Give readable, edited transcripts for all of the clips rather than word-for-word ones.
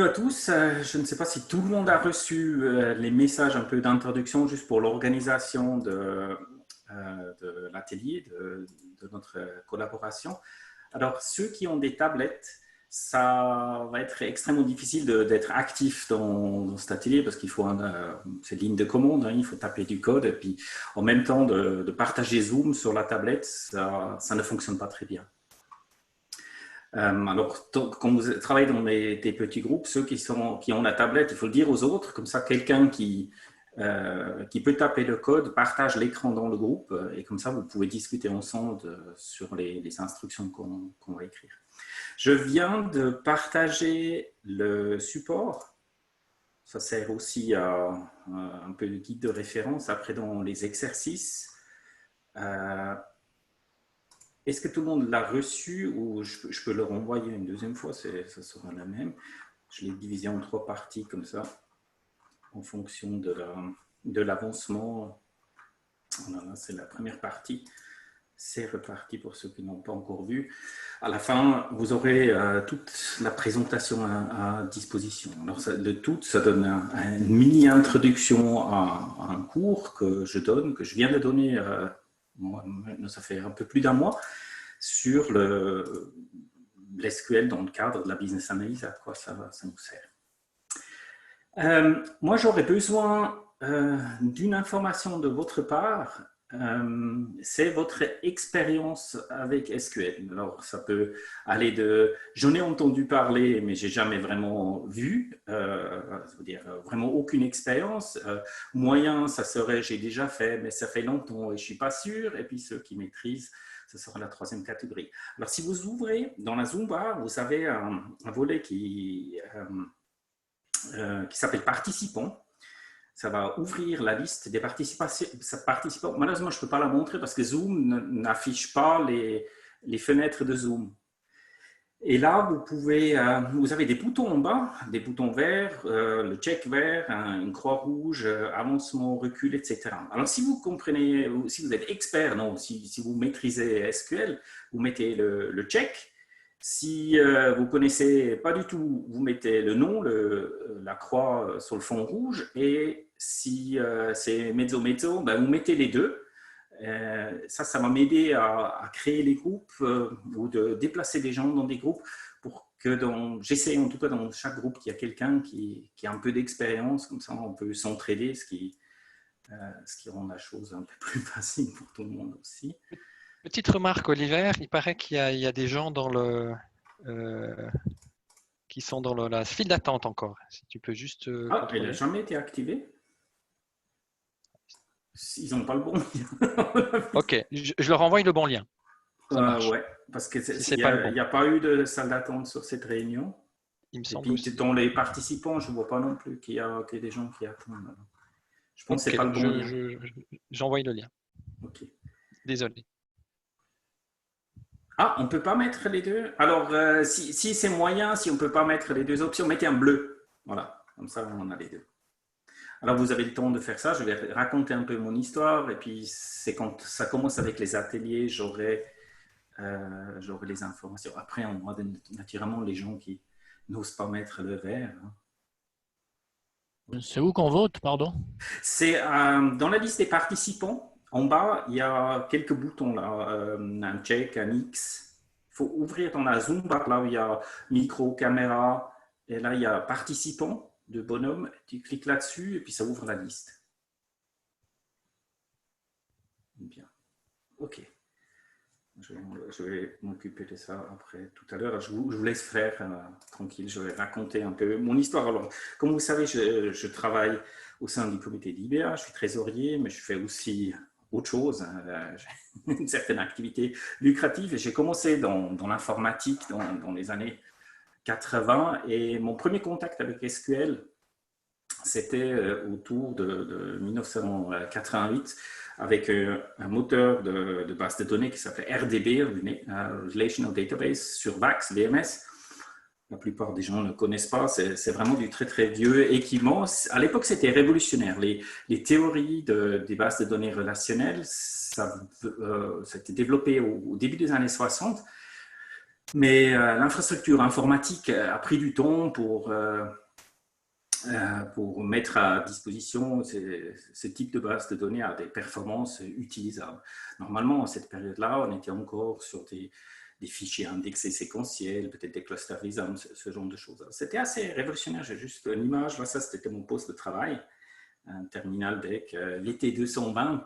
Bienvenue à tous. Je ne sais pas si tout le monde a reçu les messages un peu d'introduction juste pour l'organisation de l'atelier, de notre collaboration. Alors, ceux qui ont des tablettes, ça va être extrêmement difficile d'être actif dans cet atelier parce qu'il faut c'est ligne de commande, hein, il faut taper du code et puis en même temps de partager Zoom sur la tablette, ça ne fonctionne pas très bien. Alors, quand vous travaillez dans des petits groupes, ceux qui ont la tablette, il faut le dire aux autres, comme ça quelqu'un qui peut taper le code partage l'écran dans le groupe et comme ça vous pouvez discuter ensemble sur les instructions qu'on va écrire. Je viens de partager le support, ça sert aussi à un peu de guide de référence après dans les exercices. Est-ce que tout le monde l'a reçu ou je peux le renvoyer une deuxième fois, ça sera la même. Je l'ai divisé en 3 parties comme ça, en fonction de l'avancement. Voilà, c'est la première partie. C'est reparti pour ceux qui n'ont pas encore vu. À la fin, vous aurez toute la présentation à disposition. Alors, le tout, ça donne une mini-introduction à un cours que je donne, que je viens de donner ça fait un peu plus d'un mois, sur l'SQL dans le cadre de la business analyse, à quoi ça nous sert. Moi, j'aurais besoin d'une information de votre part, c'est votre expérience avec SQL. Alors, ça peut aller de « j'en ai entendu parler, mais je n'ai jamais vraiment vu », ça veut dire vraiment aucune expérience. Moyen, ça serait « j'ai déjà fait, mais ça fait longtemps et je ne suis pas sûr ». Et puis, ceux qui maîtrisent, ce sera la 3e catégorie. Alors, si vous ouvrez dans la Zoombar, vous avez un volet qui s'appelle « Participants ». Ça va ouvrir la liste des participants. Malheureusement, je ne peux pas la montrer parce que Zoom n'affiche pas les fenêtres de Zoom. Et là, vous avez des boutons en bas, des boutons verts, le check vert, une croix rouge, avancement, recul, etc. Alors, si vous comprenez, si vous êtes expert, non, si vous maîtrisez SQL, vous mettez le check. Si vous ne connaissez pas du tout, vous mettez le nom, la croix sur le fond rouge. Et si c'est mezzo, ben vous mettez les deux. Ça va m'aider à créer les groupes ou de déplacer des gens dans des groupes pour que j'essaie en tout cas dans chaque groupe qu'il y a quelqu'un qui a un peu d'expérience. Comme ça, on peut s'entraider, ce qui rend la chose un peu plus facile pour tout le monde aussi. Petite remarque, Oliver, il paraît qu'il y a des gens qui sont dans la file d'attente encore. Si tu peux juste il n'a jamais été activé. Ils n'ont pas le bon lien. Ok, je leur envoie le bon lien. Oui, parce qu'il n'y a pas eu de salle d'attente sur cette réunion. Il me semble. Et puis, dans les participants, je ne vois pas non plus qu'il y a des gens qui attendent. Je pense que ce n'est pas le bon lien. J'envoie le lien. Ok. Désolé. Ah, on ne peut pas mettre les deux? Alors, si c'est moyen, si on ne peut pas mettre les deux options, mettez un bleu. Voilà, comme ça, on a les deux. Alors, vous avez le temps de faire ça. Je vais raconter un peu mon histoire. Et puis, c'est quand ça commence avec les ateliers, j'aurai les informations. Après, on aura naturellement les gens qui n'osent pas mettre le vert. C'est où qu'on vote, pardon? C'est dans la liste des participants. En bas, il y a quelques boutons là, un check, un X. Il faut ouvrir dans la Zoom bar là où il y a micro, caméra, et là il y a participants de bonhomme. Tu cliques là-dessus et puis ça ouvre la liste. Bien. Ok. Je vais m'occuper de ça après tout à l'heure. Je vous laisse faire tranquille. Je vais raconter un peu mon histoire. Alors, comme vous savez, je travaille au sein du comité d'IBA. Je suis trésorier, mais je fais aussi autre chose. J'ai une certaine activité lucrative. Et j'ai commencé dans l'informatique dans les années 80. Et mon premier contact avec SQL, c'était autour de 1988. Avec un moteur de base de données qui s'appelait RDB, Relational Database, sur VAX, VMS. La plupart des gens ne connaissent pas, c'est vraiment du très très vieux équipement. À l'époque, c'était révolutionnaire. Les théories des bases de données relationnelles, ça s'était développé au début des années 60. Mais l'infrastructure informatique a pris du temps pour mettre à disposition ce type de base de données à des performances utilisables. Normalement, à cette période-là, on était encore sur des fichiers indexés séquentiels, peut-être des clusterisms, ce genre de choses. C'était assez révolutionnaire. J'ai juste une image. Là, ça, c'était mon poste de travail, un terminal DEC. L'été 220,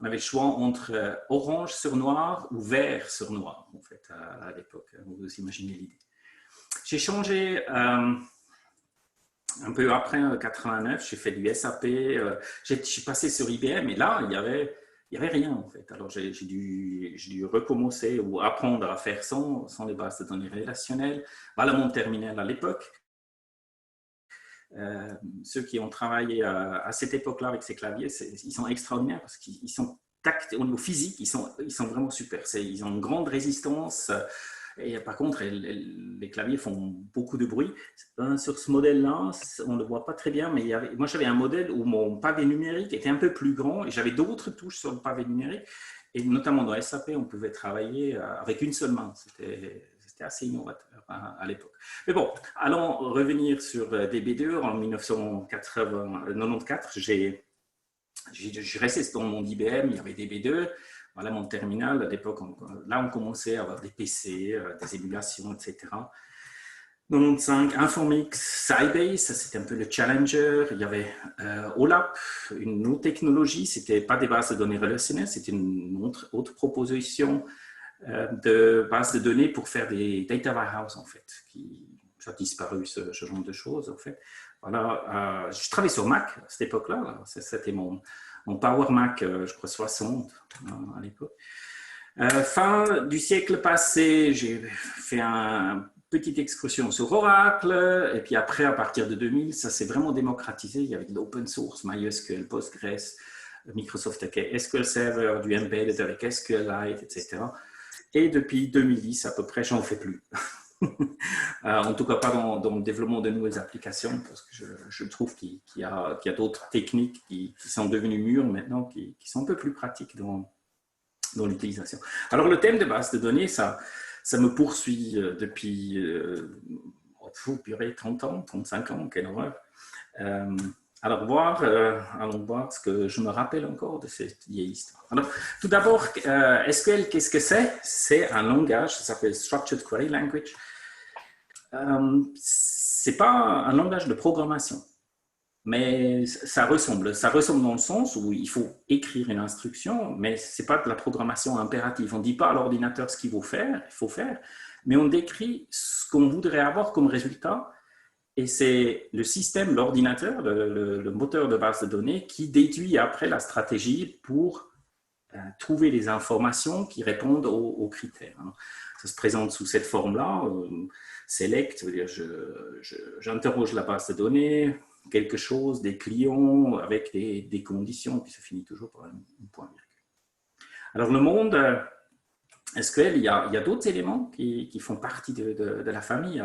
on avait le choix entre orange sur noir ou vert sur noir, en fait, à l'époque. Vous imaginez l'idée. J'ai changé... un peu après 89, j'ai fait du SAP, je suis passé sur IBM et là, il y avait rien en fait. Alors j'ai dû recommencer ou apprendre à faire sans les bases de données relationnelles. Voilà mon terminal à l'époque. Ceux qui ont travaillé à cette époque-là avec ces claviers, ils sont extraordinaires parce qu'ils sont au niveau physique, ils sont vraiment super. Ils ont une grande résistance. Et par contre, les claviers font beaucoup de bruit. Sur ce modèle-là, on ne le voit pas très bien, mais moi j'avais un modèle où mon pavé numérique était un peu plus grand et j'avais d'autres touches sur le pavé numérique. Et notamment dans SAP, on pouvait travailler avec une seule main. C'était assez innovateur à l'époque. Mais bon, allons revenir sur DB2. En 1994, je suis resté dans le monde IBM, il y avait DB2. Voilà mon terminal. À l'époque, là, on commençait à avoir des PC, des émulations, etc. 95, Informix, Sybase, ça c'était un peu le challenger. Il y avait OLAP, une autre technologie. C'était pas des bases de données relationnelles, c'était une autre proposition de base de données pour faire des data warehouse, en fait, ça a disparu, ce genre de choses, en fait. Voilà, je travaillais sur Mac à cette époque-là. C'était mon Power Mac, je crois 60 à l'époque. Fin du siècle passé, j'ai fait une petite excursion sur Oracle, et puis après, à partir de 2000, ça s'est vraiment démocratisé. Il y avait de l'open source, MySQL, Postgres, Microsoft SQL Server, du embedded avec SQLite, etc. Et depuis 2010, à peu près, j'en fais plus. En tout cas, pas dans le développement de nouvelles applications, parce que je trouve qu'il y a d'autres techniques qui sont devenues mûres maintenant, qui sont un peu plus pratiques dans l'utilisation. Alors, le thème de base de données, ça me poursuit depuis 30 ans, 35 ans, quelle horreur. Allons voir ce que je me rappelle encore de cette vieille histoire. Alors, tout d'abord, SQL, qu'est-ce que c'est? C'est un langage, ça s'appelle Structured Query Language. Ce n'est pas un langage de programmation, mais ça ressemble dans le sens où il faut écrire une instruction, mais ce n'est pas de la programmation impérative. On ne dit pas à l'ordinateur ce qu'il faut faire, mais on décrit ce qu'on voudrait avoir comme résultat. Et c'est le système, l'ordinateur, le moteur de base de données qui déduit après la stratégie pour trouver les informations qui répondent aux critères. Ça se présente sous cette forme-là. Select, veut dire j'interroge la base de données, quelque chose, des clients avec des conditions, puis ça finit toujours par un point virgule. Alors le monde SQL, il y a d'autres éléments qui font partie de la famille.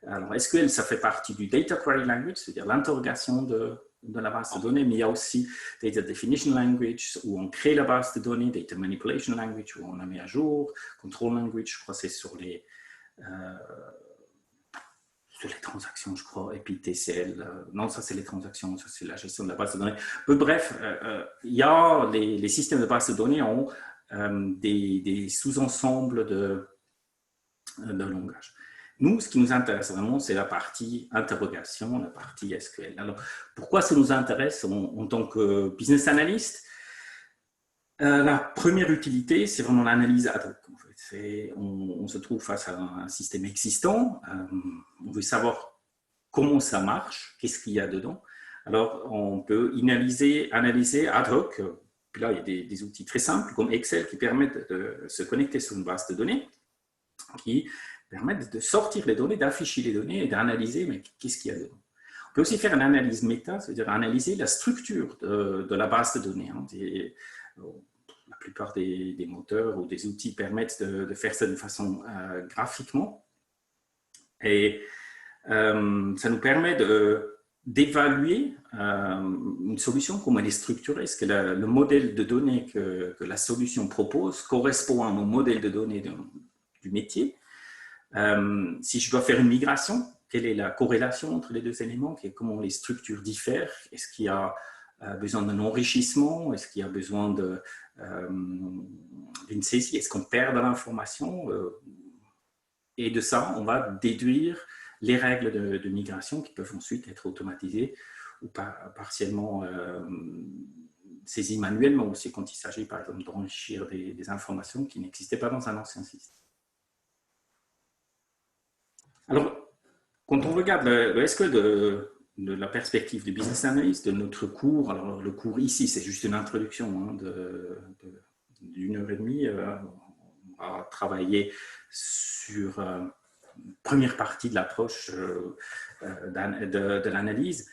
Alors, SQL, ça fait partie du Data Query Language, c'est-à-dire l'interrogation de la base de données, mais il y a aussi Data Definition Language, où on crée la base de données, Data Manipulation Language, où on la met à jour, Control Language, je crois que c'est sur les transactions, je crois, et puis TCL, non, ça c'est les transactions, ça c'est la gestion de la base de données. Bref, il y a les systèmes de base de données ont des sous-ensembles de langage. Nous, ce qui nous intéresse vraiment, c'est la partie interrogation, la partie SQL. Alors, pourquoi ça nous intéresse en tant que business analyst? La première utilité, c'est vraiment l'analyse ad hoc. En fait. On se trouve face à un système existant, on veut savoir comment ça marche, qu'est-ce qu'il y a dedans. Alors, on peut analyser ad hoc. Puis là, il y a des outils très simples comme Excel qui permettent de se connecter sur une base de données qui permettent de sortir les données, d'afficher les données et d'analyser, mais qu'est-ce qu'il y a dedans. On peut aussi faire une analyse méta, c'est-à-dire analyser la structure de la base de données. La plupart des moteurs ou des outils permettent de faire ça de façon graphiquement. Et ça nous permet d'évaluer une solution, comment elle est structurée. Est-ce que le modèle de données que la solution propose correspond à mon modèle de données du métier. Si je dois faire une migration, quelle est la corrélation entre les deux éléments? Comment les structures diffèrent? Est-ce qu'il y a besoin d'un enrichissement? Est-ce qu'il y a besoin d'une saisie? Est-ce qu'on perd de l'information? Et de ça, on va déduire les règles de migration qui peuvent ensuite être automatisées ou partiellement saisies manuellement aussi quand il s'agit par exemple d'enrichir des informations qui n'existaient pas dans un ancien système. Alors, quand on regarde le SQL de la perspective du business analyst, de notre cours, alors le cours ici, c'est juste une introduction d'une heure et demie. On va travailler sur une première partie de l'approche de l'analyse.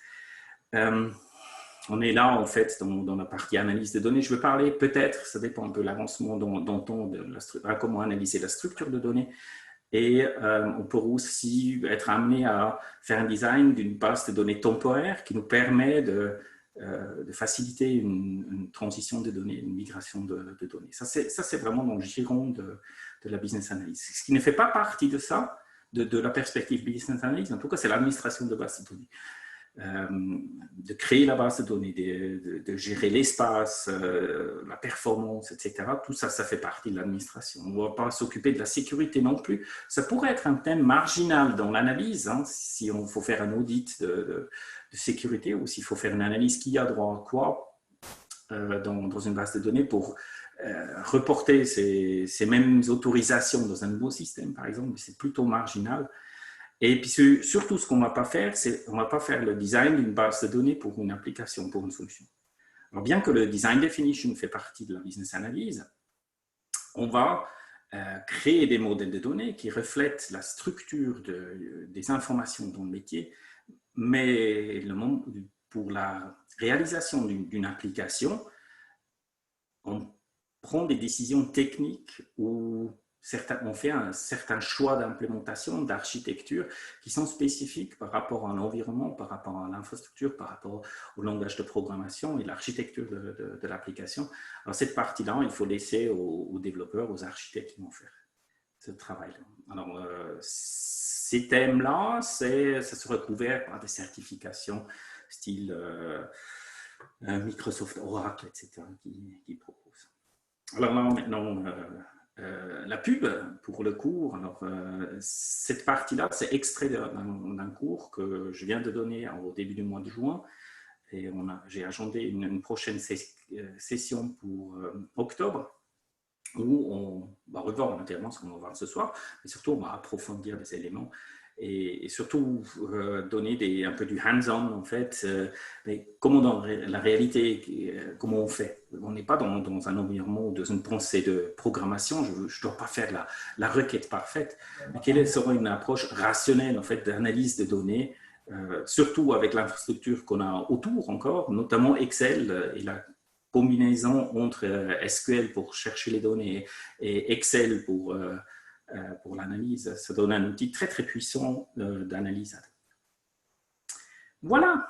On est là, en fait, dans la partie analyse de données. Je veux parler peut-être, ça dépend un peu de l'avancement de comment analyser la structure de données. Et on peut aussi être amené à faire un design d'une base de données temporaire qui nous permet de faciliter une transition de données, une migration de données. Ça, c'est vraiment dans le giron de la business analysis. Ce qui ne fait pas partie de ça, de la perspective business analysis, en tout cas, c'est l'administration de base de données. De créer la base de données, de gérer l'espace, la performance, etc. Tout ça, ça fait partie de l'administration. On ne va pas s'occuper de la sécurité non plus. Ça pourrait être un thème marginal dans l'analyse, hein, si on faut faire un audit de sécurité ou s'il faut faire une analyse qui a droit à quoi dans une base de données pour reporter ces mêmes autorisations dans un nouveau système, par exemple, mais c'est plutôt marginal. Et puis surtout, ce qu'on ne va pas faire, c'est qu'on ne va pas faire le design d'une base de données pour une application, pour une solution. Alors, bien que le design definition fait partie de la business analyse, on va créer des modèles de données qui reflètent la structure des informations dans le métier, mais pour la réalisation d'une application, on prend des décisions techniques ou on fait un certain choix d'implémentation, d'architecture qui sont spécifiques par rapport à l'environnement, par rapport à l'infrastructure, par rapport au langage de programmation et l'architecture de l'application. Alors cette partie-là, il faut laisser aux développeurs, aux architectes qui vont faire ce travail-là. Alors ces thèmes-là, ça sera couvert par des certifications style Microsoft, Oracle, etc. qui proposent. Alors là, maintenant, la pub pour le cours. Alors, cette partie-là, c'est extrait d'un cours que je viens de donner au début du mois de juin. Et j'ai agendé une prochaine session pour octobre où on va revoir entièrement ce qu'on va voir ce soir, mais surtout on va approfondir des éléments et surtout donner un peu du hands-on en fait, mais comment dans la réalité, comment on fait. On n'est pas dans un environnement ou dans une pensée de programmation, je ne dois pas faire la requête parfaite, mais quelle sera une approche rationnelle en fait d'analyse de données, surtout avec l'infrastructure qu'on a autour encore, notamment Excel et la combinaison entre SQL pour chercher les données et Excel pour l'analyse, ça donne un outil très très puissant d'analyse. Voilà.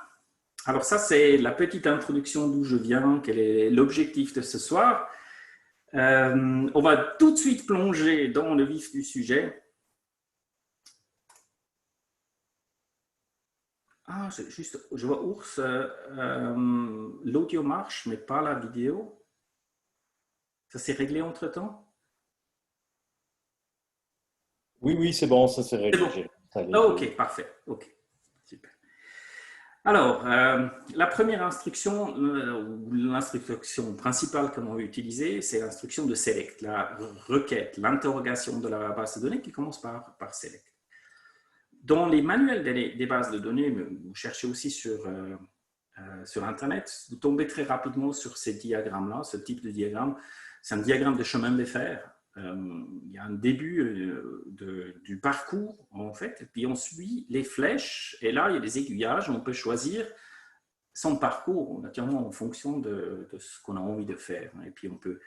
Alors ça, c'est la petite introduction d'où je viens, quel est l'objectif de ce soir. On va tout de suite plonger dans le vif du sujet. Ah, juste, je vois Ours, l'audio marche, mais pas la vidéo. Ça s'est réglé entre-temps? Oui, c'est bon, ça s'est réglé. Bon. Ah, ok, parfait. Ok, super. Alors, la première instruction, ou l'instruction principale que l'on va utiliser, c'est l'instruction de select, la requête, l'interrogation de la base de données qui commence par select. Dans les manuels des bases de données, vous cherchez aussi sur Internet, vous tombez très rapidement sur ces diagrammes-là, ce type de diagramme. C'est un diagramme de chemin de fer. Il y a un début du parcours, en fait, et puis on suit les flèches, et là, il y a des aiguillages, on peut choisir son parcours, naturellement, en fonction de ce qu'on a envie de faire. Et puis, on peut...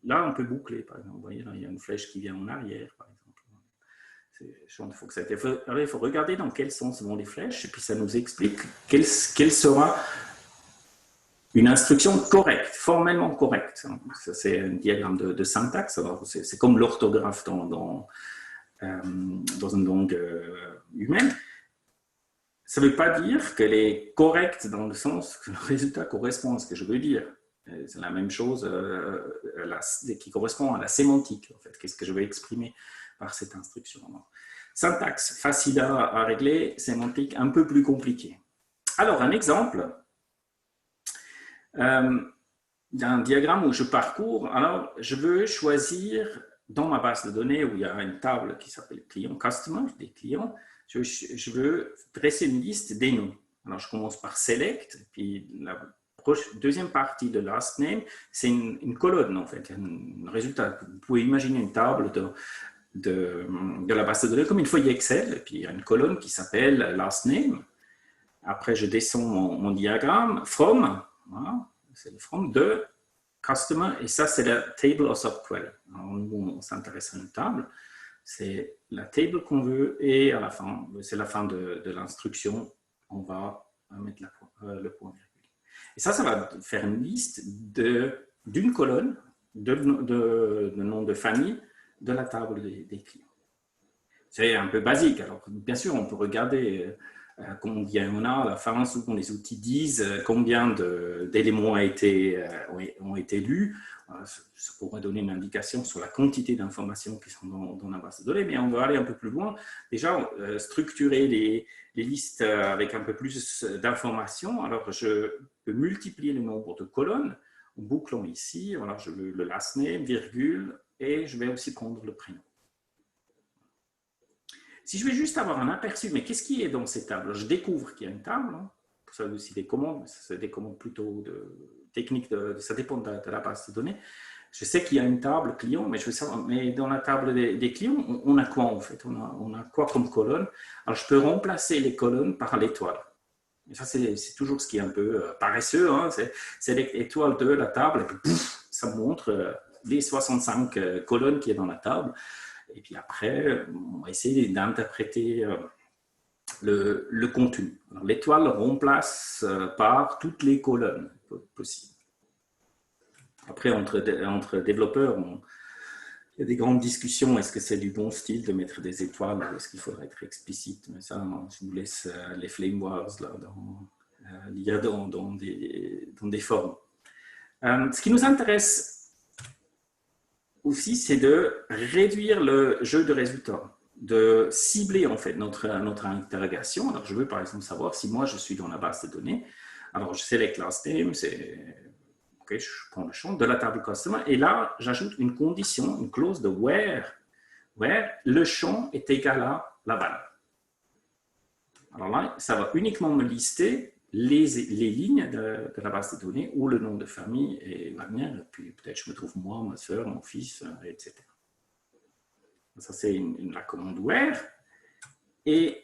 là, on peut boucler, par exemple. Vous voyez, là, il y a une flèche qui vient en arrière, par exemple. Il faut regarder dans quel sens vont les flèches, et puis ça nous explique quelle sera une instruction correcte, formellement correcte. C'est un diagramme de syntaxe. C'est comme l'orthographe dans une langue humaine. Ça ne veut pas dire qu'elle est correcte dans le sens que le résultat correspond à ce que je veux dire. C'est la même chose qui correspond à la sémantique, en fait. Qu'est-ce que je veux exprimer par cette instruction? Syntaxe, facile à régler, sémantique, un peu plus compliqué. Alors, un exemple d'un diagramme où je parcours. Alors, je veux choisir dans ma base de données où il y a une table qui s'appelle client customer, des clients, je veux dresser une liste des noms. Alors, je commence par select, puis la deuxième partie de last name, c'est une colonne, en fait, un résultat. Vous pouvez imaginer une table de la base de données comme une feuille Excel, et puis il y a une colonne qui s'appelle last name. Après, je descends mon diagramme, from, voilà, c'est le from de customer, et ça, c'est la table of subquery. Alors, nous, on s'intéresse à une table. C'est la table qu'on veut, et à la fin, c'est la fin de l'instruction, on va mettre le point virgule. Et ça va faire une liste d'une colonne de noms de famille de la table des clients. C'est un peu basique. Alors, bien sûr, on peut regarder combien on a à la fin, souvent les outils disent combien d'éléments ont été lus. Ça pourrait donner une indication sur la quantité d'informations qui sont dans la base de données, mais on va aller un peu plus loin. Déjà, structurer les listes avec un peu plus d'informations. Alors, je peux multiplier le nombre de colonnes en bouclant ici. Alors, je veux le last name, virgule, et je vais aussi prendre le prénom. Si je vais juste avoir un aperçu, mais qu'est-ce qui est dans ces tables? Je découvre qu'il y a une table. Ça aussi des commandes, mais c'est des commandes plutôt techniques, ça dépend de la base de données. Je sais qu'il y a une table client, mais je veux savoir, mais dans la table des clients, on a quoi en fait? On a quoi comme colonne? Alors, je peux remplacer les colonnes par l'étoile. Et ça, c'est toujours ce qui est un peu paresseux. Hein? C'est l'étoile de la table, et puis pouf, ça montre les 65 colonnes qui est dans la table. Et puis après, on va essayer d'interpréter le contenu. L'étoile remplace par toutes les colonnes possibles. Après, entre développeurs, il y a des grandes discussions. Est-ce que c'est du bon style de mettre des étoiles ou est-ce qu'il faudrait être explicite? Mais ça, je vous laisse les flame wars lire dans des forums. Ce qui nous intéresse aussi, c'est de réduire le jeu de résultats, de cibler en fait notre interrogation. Alors, je veux par exemple savoir si moi je suis dans la base de données. Alors, je sélectionne last name, ok, je prends le champ de la table customer, et là, j'ajoute une condition, une clause de where le champ est égal à la valeur. Alors là, ça va uniquement me lister les lignes de la base de données ou le nom de famille et Wagner, et puis peut-être je me trouve moi, ma soeur, mon fils, etc. Ça, c'est la commande where. Et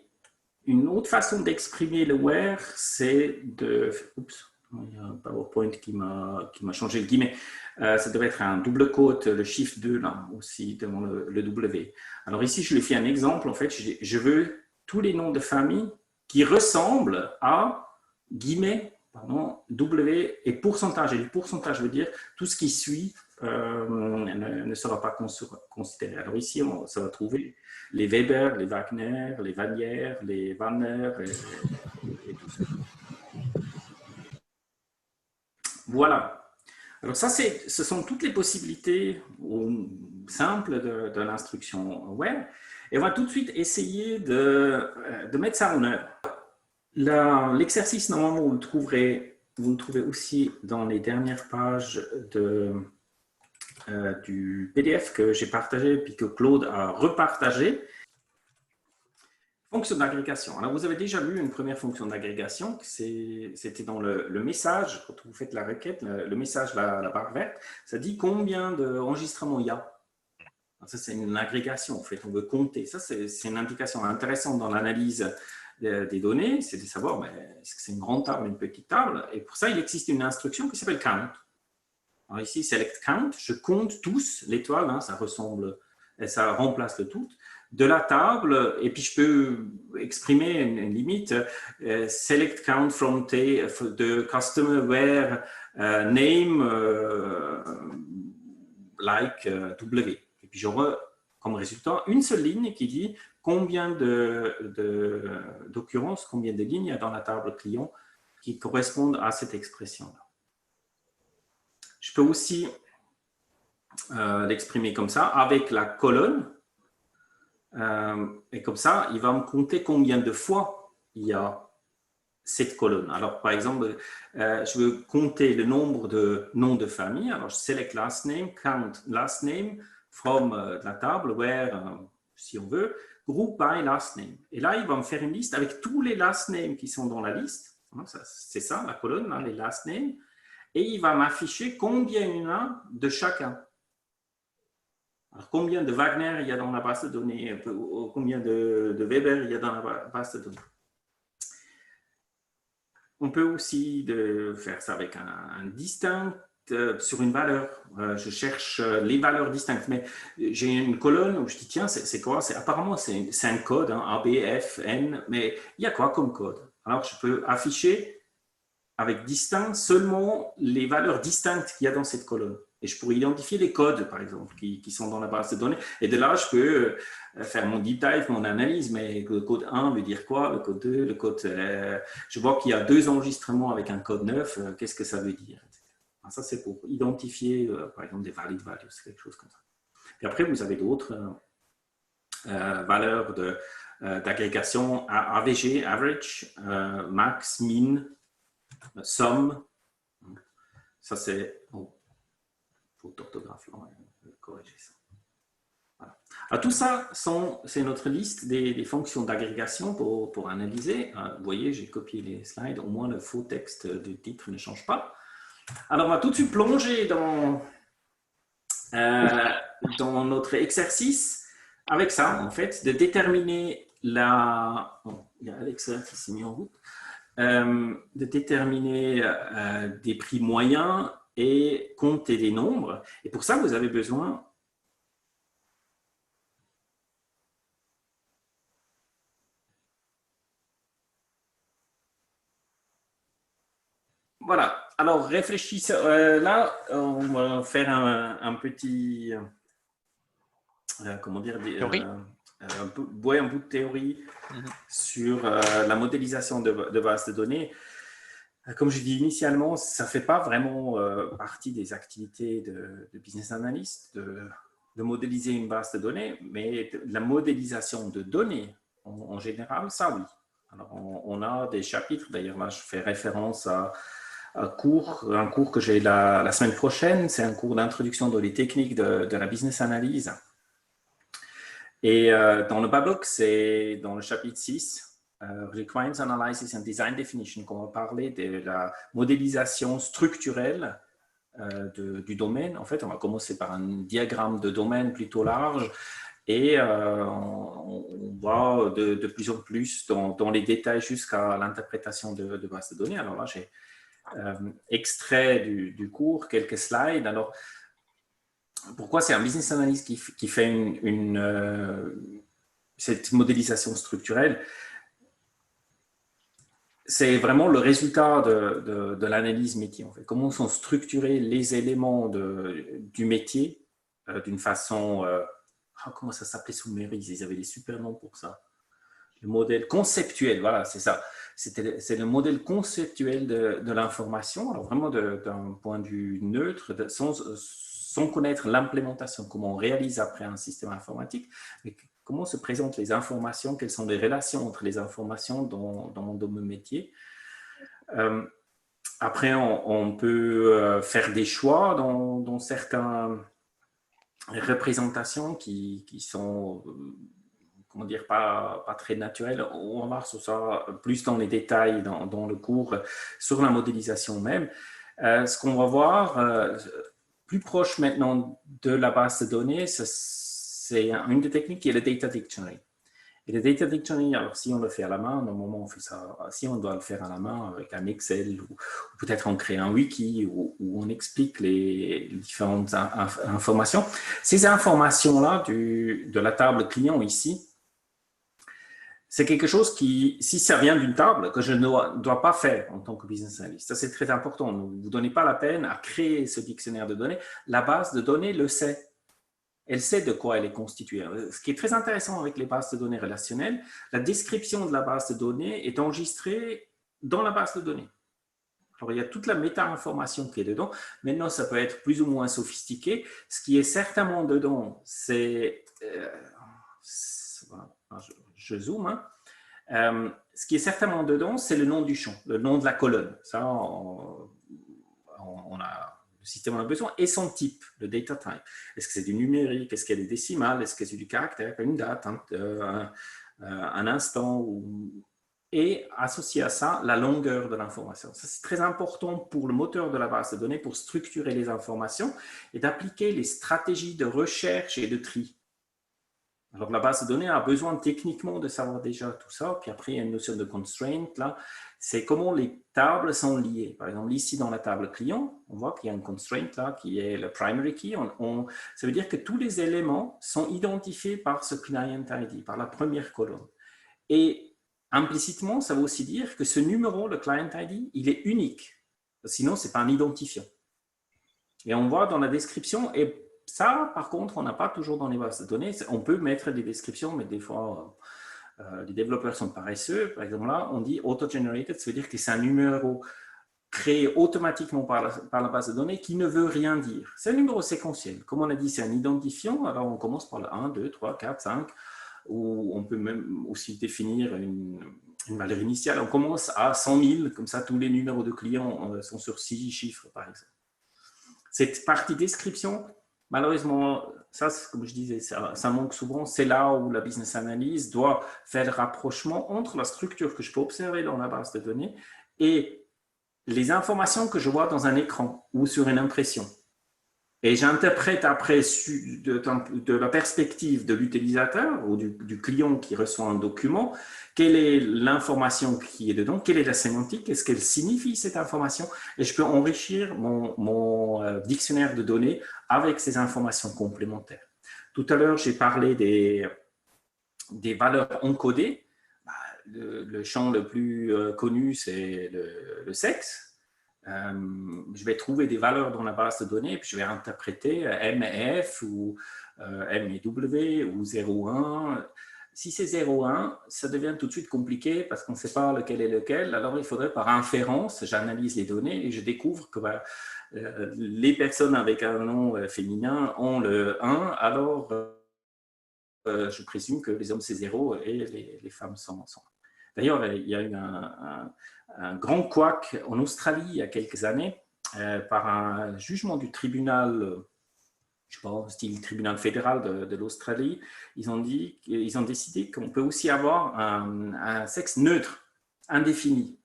une autre façon d'exprimer le where, c'est de... Oups, il y a un PowerPoint qui m'a changé le guillemet. Ça devrait être un double quote, le shift 2, là, aussi, devant le W. Alors ici, je lui fais un exemple. En fait, je veux tous les noms de famille qui ressemblent à guillemets, pardon, W et pourcentage. Et le pourcentage veut dire tout ce qui suit ne sera pas considéré. Alors ici, ça va trouver les Weber, les Wagner, les Vanière, les Wanner et tout ça. Voilà. Alors ça, ce sont toutes les possibilités simples de l'instruction web. Et on va tout de suite essayer de mettre ça en œuvre. L'exercice, normalement, vous le trouvez aussi dans les dernières pages du PDF que j'ai partagé puis que Claude a repartagé. Fonction d'agrégation. Alors, vous avez déjà vu une première fonction d'agrégation. C'était dans le message, quand vous faites la requête, le message, la barre verte, ça dit combien d'enregistrements il y a. Alors, ça, c'est une agrégation, en fait, on veut compter. Ça, c'est une indication intéressante dans l'analyse des données, c'est de savoir est-ce que c'est une grande table ou une petite table. Et pour ça, il existe une instruction qui s'appelle count. Alors ici, select count, je compte tous l'étoile, hein, ça remplace le tout. de la table, et puis je peux exprimer une limite, select count from the customer where name like W. Et puis j'aurai comme résultat une seule ligne qui dit combien d'occurrences, combien de lignes il y a dans la table client qui correspondent à cette expression-là. Je peux aussi l'exprimer comme ça, avec la colonne. Et comme ça, il va me compter combien de fois il y a cette colonne. Alors, par exemple, je veux compter le nombre de noms de famille. Alors, je select last name, count last name from la table, where, si on veut, group by last name. Et là, il va me faire une liste avec tous les last names qui sont dans la liste. C'est ça, la colonne, là, les last names. Et il va m'afficher combien il y en a de chacun. Alors, combien de Wagner il y a dans la base de données, combien de Weber il y a dans la base de données. On peut aussi faire ça avec un distinct sur une valeur. Je cherche les valeurs distinctes, mais j'ai une colonne où je dis, tiens, c'est quoi? Apparemment, c'est un code, hein, A, B, F, N, mais il y a quoi comme code? Alors, je peux afficher avec distinct seulement les valeurs distinctes qu'il y a dans cette colonne. Et je pourrais identifier les codes, par exemple, qui sont dans la base de données. Et de là, je peux faire mon deep dive, mon analyse, mais le code 1 veut dire quoi? Le code 2, le code... je vois qu'il y a 2 enregistrements avec un code 9, qu'est-ce que ça veut dire? Alors ça, c'est pour identifier, par exemple, des valid values, quelque chose comme ça. Et après, vous avez d'autres valeurs d'agrégation, AVG, average, max, min, somme. Ça, c'est... Oh. Orthographe, corriger ça. Voilà. Alors, tout ça, c'est notre liste des fonctions d'agrégation pour analyser. Vous voyez, j'ai copié les slides, au moins le faux texte du titre ne change pas. Alors, on va tout de suite plonger dans notre exercice avec ça, en fait, de déterminer la... Oh, il y a Alexa qui s'est mis en route. De déterminer des prix moyens et compter des nombres. Et pour ça, vous avez besoin voilà. Alors, réfléchissez. Là, on va faire un petit... comment dire théorie. un bout de théorie sur la modélisation de bases de données. Comme je dis initialement, ça ne fait pas vraiment partie des activités de business analyst de modéliser une base de données, mais la modélisation de données en général, ça oui. Alors, on a des chapitres, d'ailleurs là je fais référence à un cours que j'ai la semaine prochaine, c'est un cours d'introduction dans les techniques de la business analyse. Et dans le bas bloc, c'est dans le chapitre 6, Requirements Analysis and Design Definition, qu'on va parler de la modélisation structurelle du domaine. En fait, on va commencer par un diagramme de domaine plutôt large et on va de plus en plus dans les détails jusqu'à l'interprétation de bases de données. Alors là, j'ai extrait du cours, quelques slides. Alors, pourquoi c'est un business analyst qui fait cette modélisation structurelle? C'est vraiment le résultat de l'analyse métier. En fait. Comment sont structurés les éléments du métier d'une façon... comment ça s'appelait sous Méris? Ils avaient des super noms pour ça. Le modèle conceptuel, voilà, c'est ça. C'est le modèle conceptuel de l'information, alors vraiment d'un point de vue neutre, sans connaître l'implémentation, comment on réalise après un système informatique, mais comment se présentent les informations, quelles sont les relations entre les informations dans mon métier. Après, on peut faire des choix dans certaines représentations qui sont, comment dire, pas très naturelles. On va voir sur ça plus dans les détails dans le cours sur la modélisation même. Ce qu'on va voir, plus proche maintenant de la base de données, c'est une des techniques qui est le Data Dictionary. Et le Data Dictionary, alors si on le fait à la main, normalement on fait ça, si on doit le faire à la main avec un Excel, ou peut-être on crée un wiki où on explique les différentes informations. Ces informations-là de la table client ici, c'est quelque chose qui, si ça vient d'une table, que je ne dois pas faire en tant que business analyst. Ça, c'est très important. Ne vous donnez pas la peine à créer ce dictionnaire de données. La base de données le sait. Elle sait de quoi elle est constituée. Ce qui est très intéressant avec les bases de données relationnelles, la description de la base de données est enregistrée dans la base de données. Alors, il y a toute la méta-information qui est dedans. Maintenant, ça peut être plus ou moins sophistiqué. Ce qui est certainement dedans, c'est... je zoome. Ce qui est certainement dedans, c'est le nom du champ, le nom de la colonne. Ça, on a... Le système en a besoin, et son type, le data type. Est-ce que c'est du numérique? Est-ce qu'il y a des décimales? Est-ce que c'est du caractère, une date, un instant? Et associé à ça, la longueur de l'information. Ça, c'est très important pour le moteur de la base de données, pour structurer les informations et d'appliquer les stratégies de recherche et de tri. Alors, la base de données a besoin techniquement de savoir déjà tout ça. Puis après, il y a une notion de constraint, là. C'est comment les tables sont liées. Par exemple, ici, dans la table client, on voit qu'il y a une constraint, là, qui est le primary key. Ça veut dire que tous les éléments sont identifiés par ce client ID, par la première colonne. Et implicitement, ça veut aussi dire que ce numéro, le client ID, il est unique. Sinon, ce n'est pas un identifiant. Et on voit dans la description, et ça, par contre, on n'a pas toujours dans les bases de données. On peut mettre des descriptions, mais des fois, les développeurs sont paresseux. Par exemple, là, on dit auto-generated, ça veut dire que c'est un numéro créé automatiquement par la base de données qui ne veut rien dire. C'est un numéro séquentiel. Comme on a dit, c'est un identifiant. Alors, on commence par le 1, 2, 3, 4, 5, ou on peut même aussi définir une valeur initiale. On commence à 100 000, comme ça, tous les numéros de clients sont sur 6 chiffres, par exemple. Cette partie description, malheureusement, ça, comme je disais, ça manque souvent. C'est là où la business analyse doit faire le rapprochement entre la structure que je peux observer dans la base de données et les informations que je vois dans un écran ou sur une impression. Et j'interprète après de la perspective de l'utilisateur ou du client qui reçoit un document, quelle est l'information qui est dedans, quelle est la sémantique, qu'est-ce qu'elle signifie cette information, et je peux enrichir mon dictionnaire de données avec ces informations complémentaires. Tout à l'heure, j'ai parlé des valeurs encodées. Le champ le plus connu, c'est le sexe. Je vais trouver des valeurs dans la base de données, puis je vais interpréter M et F ou M et W ou 0, 1. Si c'est 0, 1, ça devient tout de suite compliqué parce qu'on ne sait pas lequel est lequel. Alors, il faudrait par inférence, j'analyse les données et je découvre que les personnes avec un nom féminin ont le 1, alors je présume que les hommes c'est 0 et les femmes sont 1. D'ailleurs, il y a eu un grand couac en Australie il y a quelques années par un jugement du tribunal, je ne sais pas, style tribunal fédéral de l'Australie. Ils ont décidé qu'on peut aussi avoir un sexe neutre, indéfini.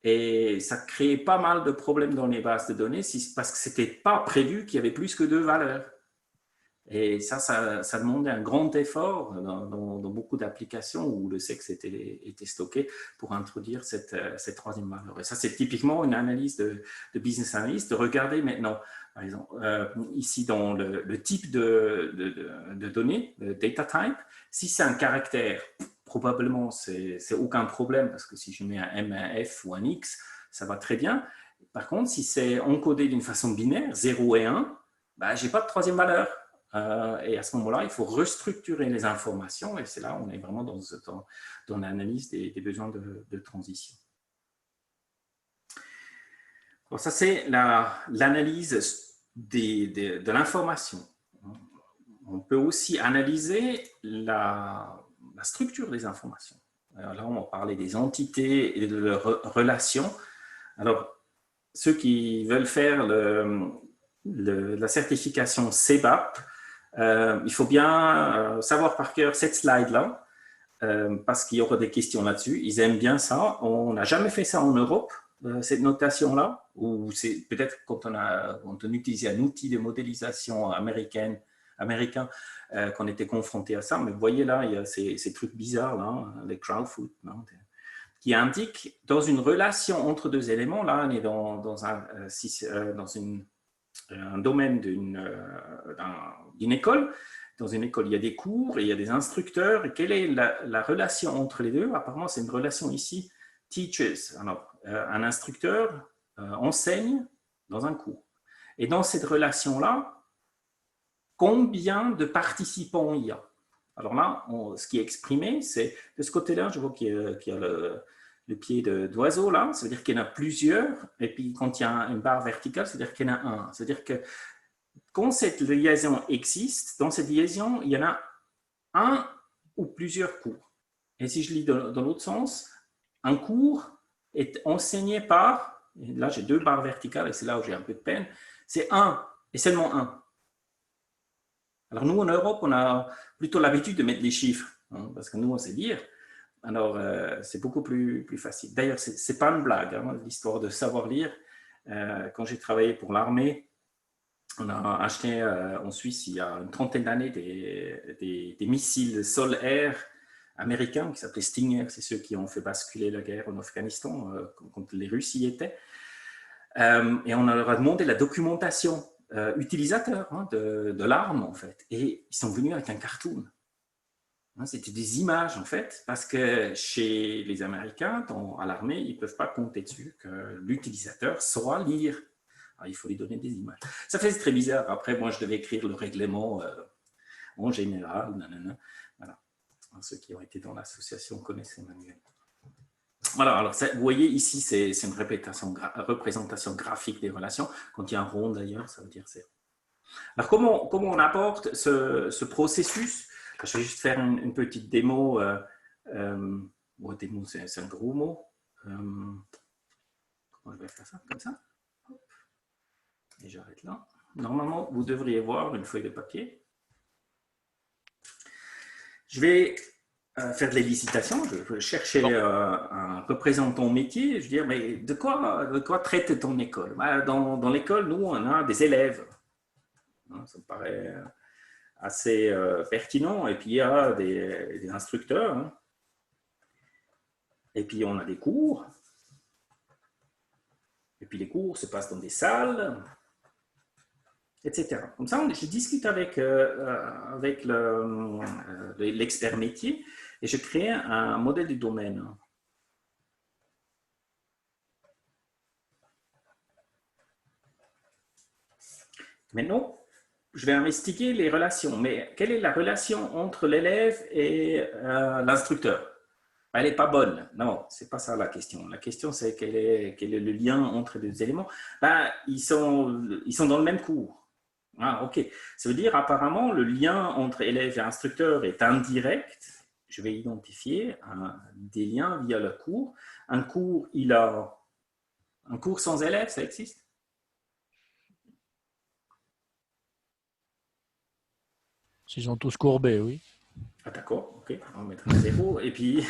Et ça crée pas mal de problèmes dans les bases de données parce que ce n'était pas prévu qu'il y avait plus que 2 valeurs. Et ça demandait un grand effort dans beaucoup d'applications où le sexe était stocké pour introduire cette troisième valeur. Et ça, c'est typiquement une analyse de business analyst, de regarder maintenant, par exemple, ici dans le type de données, le data type, si c'est un caractère, probablement, c'est aucun problème parce que si je mets un M, un F ou un X, ça va très bien. Par contre, si c'est encodé d'une façon binaire, 0 et 1, je n'ai pas de troisième valeur. Et à ce moment-là, il faut restructurer les informations et c'est là où on est vraiment dans l'analyse des besoins de transition. Alors ça, c'est l'analyse de l'information. On peut aussi analyser la structure des informations. Alors là, on va parler des entités et de leurs relations. Alors, ceux qui veulent faire la certification CBAP, il faut bien savoir par cœur cette slide-là, parce qu'il y aura des questions là-dessus. Ils aiment bien ça. On n'a jamais fait ça en Europe, cette notation-là, ou c'est peut-être quand on utilisait un outil de modélisation américaine américains qu'on était confrontés à ça. Mais vous voyez là, il y a ces trucs bizarres, là, les crowdfoot, qui indiquent dans une relation entre deux éléments. Là, on est dans un domaine d'une école. Dans une école, il y a des cours et il y a des instructeurs. Et quelle est la relation entre les deux? Apparemment, c'est une relation ici, teachers. Alors, un instructeur enseigne dans un cours. Et dans cette relation-là, combien de participants il y a? Alors là, ce qui est exprimé, c'est de ce côté-là, je vois qu'il y a le pied d'oiseau là, ça veut dire qu'il y en a plusieurs. Et puis, quand il y a une barre verticale, ça veut dire qu'il y en a un. C'est-à-dire que quand cette liaison existe, dans cette liaison, il y en a un ou plusieurs cours. Et si je lis dans l'autre sens, un cours est enseigné par, et là j'ai 2 barres verticales et c'est là où j'ai un peu de peine, c'est un et seulement un. Alors nous en Europe, on a plutôt l'habitude de mettre les chiffres, hein, parce que nous on sait lire. Alors c'est beaucoup plus facile. D'ailleurs, ce n'est pas une blague, hein, l'histoire de savoir lire. Quand j'ai travaillé pour l'armée, on a acheté en Suisse, il y a une trentaine d'années, des missiles sol-air américains qui s'appelaient Stinger. C'est ceux qui ont fait basculer la guerre en Afghanistan quand les Russes y étaient. Et on leur a demandé la documentation utilisateur de l'arme, en fait. Et ils sont venus avec un cartoon. C'était des images, en fait, parce que chez les Américains, à l'armée, ils ne peuvent pas compter dessus que l'utilisateur saura lire. Alors, il faut lui donner des images. Ça fait très bizarre. Après, moi, je devais écrire le règlement en général. Nanana. Voilà. Ceux qui ont été dans l'association connaissent ces manuels. Voilà, alors ça, vous voyez ici, c'est une représentation graphique des relations. Quand il y a un rond, d'ailleurs, ça veut dire c'est. Alors, comment on apporte ce processus? Je vais juste faire une petite démo. Démo, c'est un gros mot. Comment je vais faire ça? Comme ça. Et j'arrête là. Normalement, vous devriez voir une feuille de papier. Je vais faire de l'élicitation. Je vais chercher un représentant métier. Je vais dire, mais de quoi traite ton école? Dans l'école, nous, on a des élèves. Ça me paraît assez pertinent. Et puis, il y a des instructeurs. Et puis, on a des cours. Et puis, les cours se passent dans des salles, etc. Comme ça, je discute avec l'expert métier et je crée un modèle du domaine. Maintenant, je vais investiguer les relations. Mais quelle est la relation entre l'élève et l'instructeur? Elle n'est pas bonne. Non, ce n'est pas ça la question. La question, c'est quel est le lien entre les deux éléments. Ils sont dans le même cours. Ah, ok. Ça veut dire apparemment le lien entre élève et instructeur est indirect. Je vais identifier des liens via le cours. Un cours sans élève, ça existe? S'ils sont tous courbés, oui. Ah, d'accord, ok. On va mettre un 0. Et puis,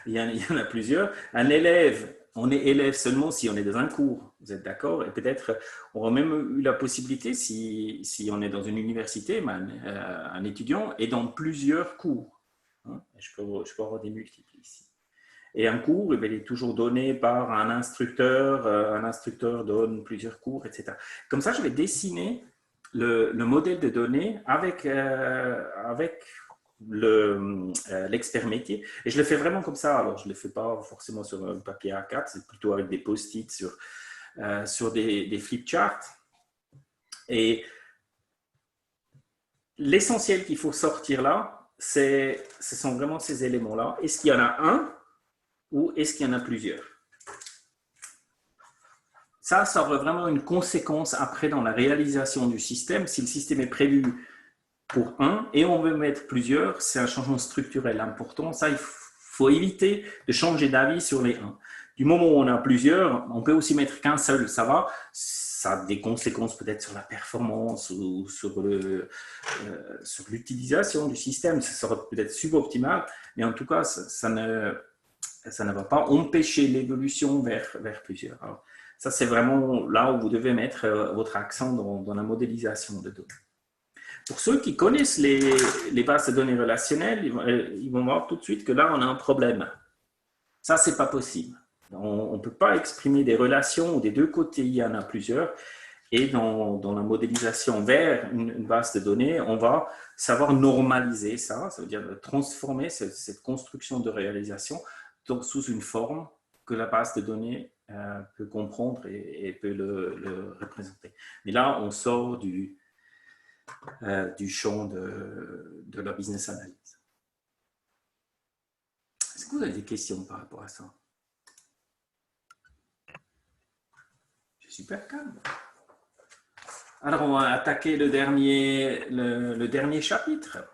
il y en a plusieurs. Un élève, on est élève seulement si on est dans un cours. Vous êtes d'accord? Et peut-être, on aurait même eu la possibilité, si on est dans une université, un étudiant est dans plusieurs cours. Je peux avoir des multiples ici. Et un cours, il est toujours donné par un instructeur. Un instructeur donne plusieurs cours, etc. Comme ça, je vais dessiner le modèle de données avec l'expert métier. Et je le fais vraiment comme ça. Alors, je ne le fais pas forcément sur un papier A4, c'est plutôt avec des post-it sur des flipcharts. Et l'essentiel qu'il faut sortir là, ce sont vraiment ces éléments-là. Est-ce qu'il y en a un ou est-ce qu'il y en a plusieurs? Ça aura vraiment une conséquence après dans la réalisation du système. Si le système est prévu pour un et on veut mettre plusieurs, c'est un changement structurel important. Ça, il faut éviter de changer d'avis sur les 1. Du moment où on a plusieurs, on peut aussi mettre qu'un seul, ça va. Ça a des conséquences peut-être sur la performance ou sur l'utilisation du système. Ça sera peut-être suboptimal, mais en tout cas, ça ne va pas empêcher l'évolution vers plusieurs. Alors, ça, c'est vraiment là où vous devez mettre votre accent dans la modélisation de données. Pour ceux qui connaissent les bases de données relationnelles, ils vont voir tout de suite que là, on a un problème. Ça, ce n'est pas possible. On ne peut pas exprimer des relations où des deux côtés, il y en a plusieurs. Et dans la modélisation vers une base de données, on va savoir normaliser ça, ça veut dire transformer cette construction de réalisation sous une forme que la base de données peut comprendre et peut le représenter. Mais là, on sort du champ de la business analyse. Est-ce que vous avez des questions par rapport à ça? C'est super calme. Alors, on va attaquer le dernier chapitre.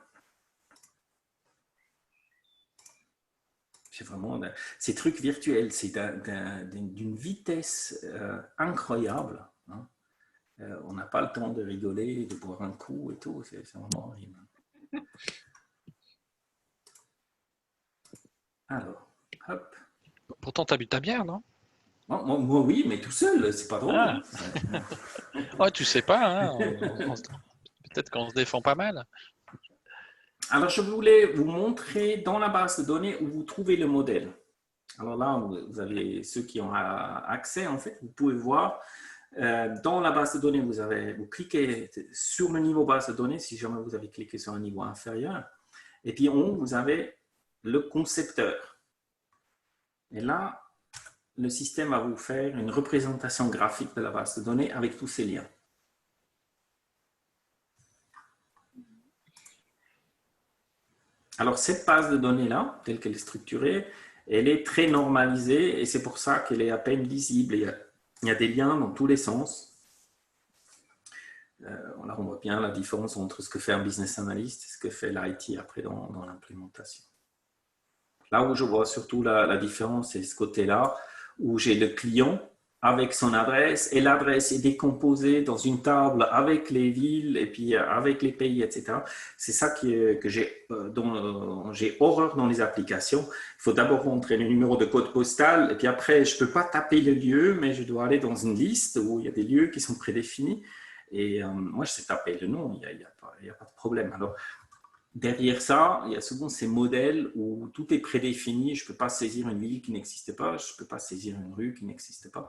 C'est vraiment ces trucs virtuels, c'est d'une vitesse incroyable. Hein. On n'a pas le temps de rigoler, de boire un coup et tout, c'est vraiment horrible. Alors, hop. Pourtant, tu habites à Bière, non? Moi, oui, mais tout seul, c'est pas drôle. Ah. Ouais, tu sais pas, hein, peut-être qu'on se défend pas mal. Alors, je voulais vous montrer dans la base de données où vous trouvez le modèle. Alors là, vous avez ceux qui ont accès, en fait, vous pouvez voir dans la base de données, vous cliquez sur le niveau base de données, si jamais vous avez cliqué sur un niveau inférieur, et puis en haut, vous avez le concepteur. Et là, le système va vous faire une représentation graphique de la base de données avec tous ces liens. Alors, cette base de données-là, telle qu'elle est structurée, elle est très normalisée et c'est pour ça qu'elle est à peine lisible. Il y a des liens dans tous les sens. Là, on voit bien la différence entre ce que fait un business analyst et ce que fait l'IT après dans l'implémentation. Là où je vois surtout la différence, c'est ce côté-là, où j'ai le client avec son adresse, et l'adresse est décomposée dans une table avec les villes, et puis avec les pays, etc. C'est ça dont j'ai horreur dans les applications. Il faut d'abord rentrer le numéro de code postal, et puis après, je ne peux pas taper le lieu, mais je dois aller dans une liste où il y a des lieux qui sont prédéfinis. Et moi, je sais taper le nom, il n'y a pas de problème. Alors, derrière ça, il y a souvent ces modèles où tout est prédéfini. Je ne peux pas saisir une ville qui n'existe pas, je ne peux pas saisir une rue qui n'existe pas.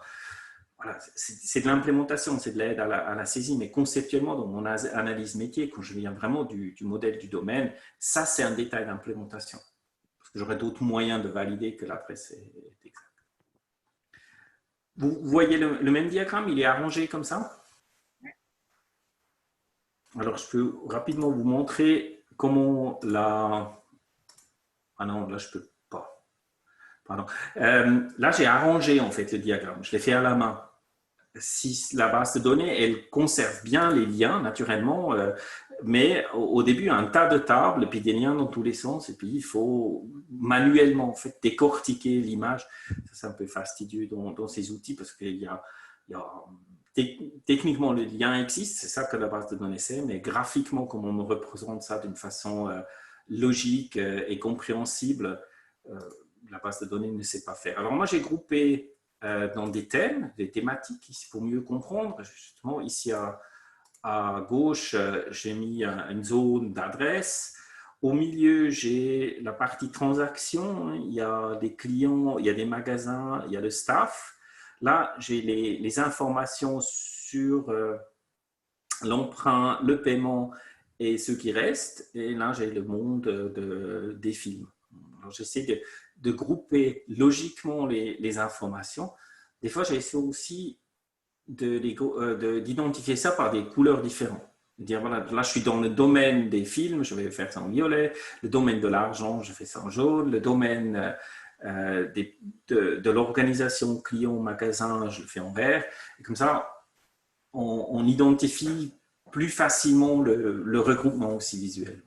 Voilà, c'est de l'implémentation, c'est de l'aide à la saisie, mais conceptuellement, dans mon analyse métier, quand je viens vraiment du modèle du domaine, ça, c'est un détail d'implémentation. Parce que j'aurais d'autres moyens de valider que l'adresse est exacte. Vous voyez le même diagramme, il est arrangé comme ça. Alors, je peux rapidement vous montrer comment Ah non, là, je ne peux pas. Pardon. Là, j'ai arrangé, en fait, le diagramme. Je l'ai fait à la main. Si la base de données, elle conserve bien les liens, naturellement, mais au début, un tas de tables, et puis des liens dans tous les sens, et puis il faut manuellement, en fait, décortiquer l'image. C'est un peu fastidieux dans ces outils, parce qu'il y a techniquement, le lien existe, c'est ça que la base de données c'est, mais graphiquement, comme on représente ça d'une façon logique et compréhensible, la base de données ne sait pas faire. Alors moi, j'ai groupé dans des thèmes, des thématiques, ici pour mieux comprendre. Justement, ici à gauche, j'ai mis une zone d'adresse. Au milieu, j'ai la partie transaction. Il y a des clients, il y a des magasins, il y a le staff. Là, j'ai les informations sur l'emprunt, le paiement et ce qui reste. Et là, j'ai le monde des films. J'essaie de grouper logiquement les informations. Des fois, j'essaie aussi d'identifier ça par des couleurs différentes. Dire, voilà, là, je suis dans le domaine des films, je vais faire ça en violet. Le domaine de l'argent, je fais ça en jaune. Le domaine de l'organisation client-magasin, je le fais en vert. Et comme ça, on identifie plus facilement le regroupement aussi visuel.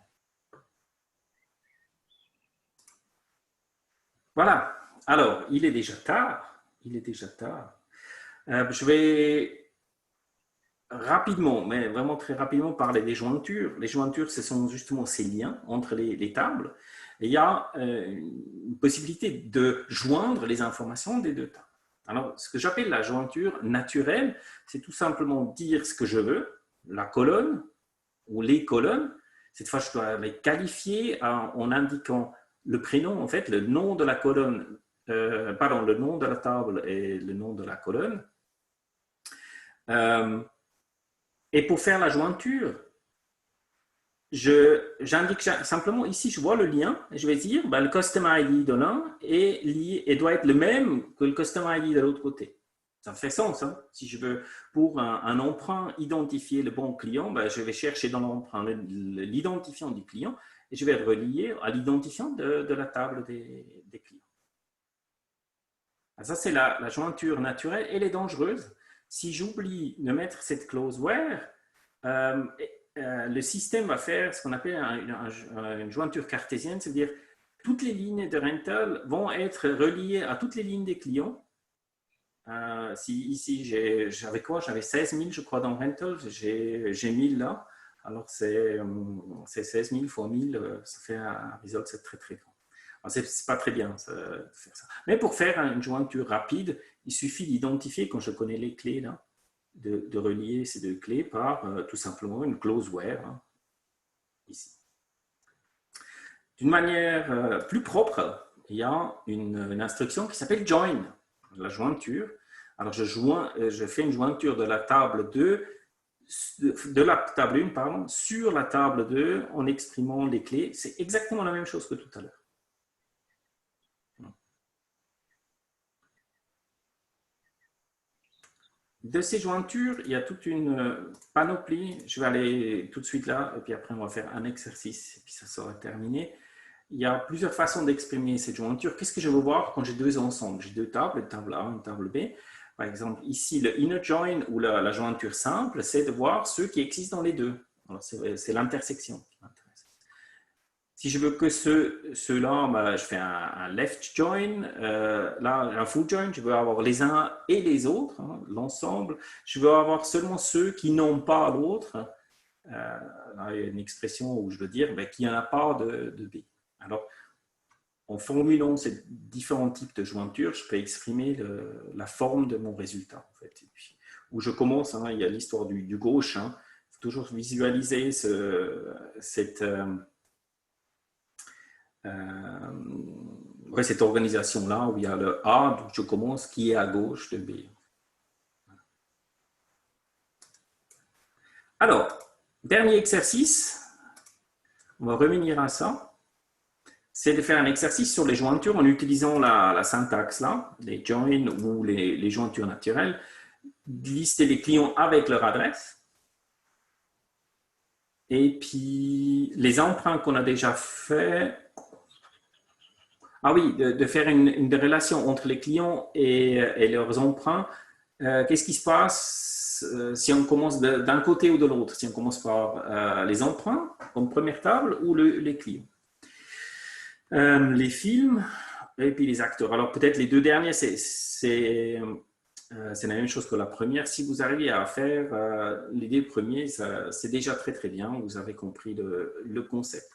Voilà. Alors, il est déjà tard. Je vais rapidement, mais vraiment très rapidement, parler des jointures. Les jointures, ce sont justement ces liens entre les tables. Et il y a une possibilité de joindre les informations des deux tables. Alors, ce que j'appelle la jointure naturelle, c'est tout simplement dire ce que je veux, la colonne, ou les colonnes. Cette fois, je dois les qualifier en indiquant le prénom, en fait, le nom de la colonne, le nom de la table et le nom de la colonne. Et pour faire la jointure, j'indique simplement ici, je vois le lien et je vais dire le Custom ID de l'un et doit être le même que le Custom ID de l'autre côté. Ça fait sens. Hein? Si je veux, pour un emprunt, identifier le bon client, je vais chercher dans l'emprunt l'identifiant du client et je vais le relier à l'identifiant de la table des clients. Ça, c'est la jointure naturelle. Elle est dangereuse. Si j'oublie de mettre cette clause where, le système va faire ce qu'on appelle une jointure cartésienne, c'est-à-dire toutes les lignes de rental vont être reliées à toutes les lignes des clients. Ici, j'avais quoi? J'avais 16 000, je crois, dans rental. J'ai 1000 là. Alors, c'est 16 000 fois 1000, ça fait un résultat, c'est très, très grand. Ce n'est pas très bien de faire ça. Mais pour faire une jointure rapide, il suffit d'identifier, quand je connais les clés, là, de relier ces deux clés par tout simplement une clause where, hein, ici. D'une manière plus propre, il y a une instruction qui s'appelle join, la jointure. Alors, je fais une jointure de la table 2, de la table 1, pardon, sur la table 2 en exprimant les clés. C'est exactement la même chose que tout à l'heure. De ces jointures, il y a toute une panoplie. Je vais aller tout de suite là, et puis après, on va faire un exercice, et puis ça sera terminé. Il y a plusieurs façons d'exprimer cette jointure. Qu'est-ce que je veux voir quand j'ai deux ensembles? J'ai deux tables, une table A, une table B. Par exemple, ici, le inner join ou la jointure simple, c'est de voir ceux qui existent dans les deux. C'est l'intersection qui m'intéresse. Si je veux que ceux-là, je fais un left join, là, un full join, je veux avoir les uns et les autres, hein, l'ensemble. Je veux avoir seulement ceux qui n'ont pas l'autre. Là, il y a une expression où je veux dire qu'il n'y en a pas de B. Alors, en formulant ces différents types de jointures, je peux exprimer la forme de mon résultat. En fait. Et puis, où je commence, hein, il y a l'histoire du gauche. Hein. Il faut toujours visualiser cette organisation-là où il y a le A, donc je commence, qui est à gauche de B. Alors, dernier exercice, on va revenir à ça. C'est de faire un exercice sur les jointures en utilisant la syntaxe là, les join ou les jointures naturelles, lister les clients avec leur adresse. Et puis, les emprunts qu'on a déjà fait. Ah oui, de faire une relation entre les clients et leurs emprunts. Qu'est-ce qui se passe si on commence d'un côté ou de l'autre? Si on commence par les emprunts comme première table ou les clients? Les films et puis les acteurs. Alors peut-être les deux derniers, c'est la même chose que la première. Si vous arrivez à faire les deux premiers, c'est déjà très très bien. Vous avez compris le concept.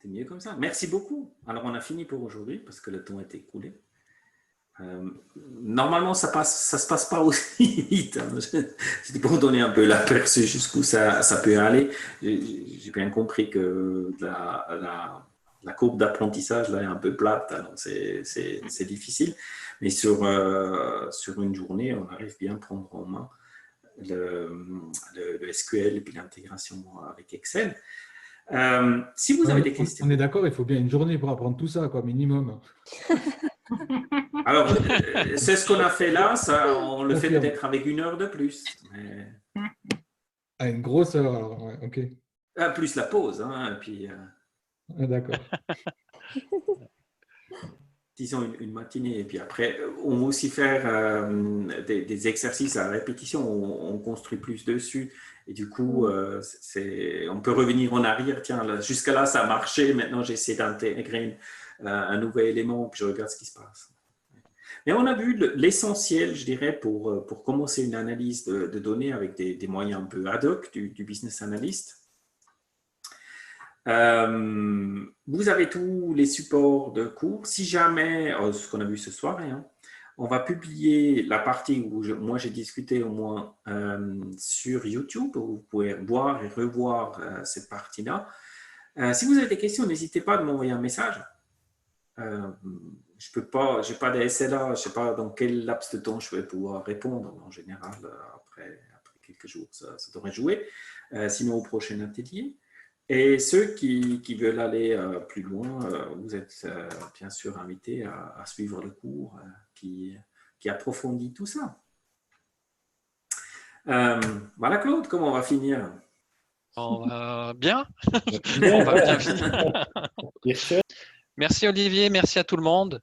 C'est mieux comme ça. Merci beaucoup. Alors, on a fini pour aujourd'hui parce que le temps est écoulé. Normalement, ça se passe pas aussi vite. Hein. C'était pour donner un peu l'aperçu jusqu'où ça peut aller. J'ai bien compris que la courbe d'apprentissage là est un peu plate. Alors c'est difficile. Mais sur une journée, on arrive bien à prendre en main le SQL et puis l'intégration avec Excel. Si vous avez des questions. On est d'accord, il faut bien une journée pour apprendre tout ça, quoi, minimum. Alors, c'est ce qu'on a fait là, on le fait peut-être avec 1 heure de plus. Mais... Une grosse heure, alors, ouais, ok. Plus la pause, hein, et puis... D'accord. Disons une matinée, et puis après, on va aussi faire des exercices à répétition, on construit plus dessus. Et du coup, on peut revenir en arrière. Tiens, jusqu'à là, ça a marché. Maintenant, j'essaie d'intégrer un nouvel élément, puis je regarde ce qui se passe. Mais on a vu l'essentiel, je dirais, pour commencer une analyse de données avec des moyens un peu ad hoc du business analyst. Vous avez tous les supports de cours. Si jamais, ce qu'on a vu ce soir, hein, On va publier la partie où moi j'ai discuté au moins sur YouTube. Où vous pouvez voir et revoir cette partie-là. Si vous avez des questions, n'hésitez pas à m'envoyer un message. Je peux pas, j'ai pas de SLA, je ne sais pas dans quel laps de temps je vais pouvoir répondre. En général, après quelques jours, ça devrait jouer. Sinon, au prochain atelier. Et ceux qui veulent aller plus loin, vous êtes bien sûr invités à suivre le cours qui approfondit tout ça. Voilà Claude, comment on va finir? On va bien. On va bien finir. Merci Olivier, merci à tout le monde.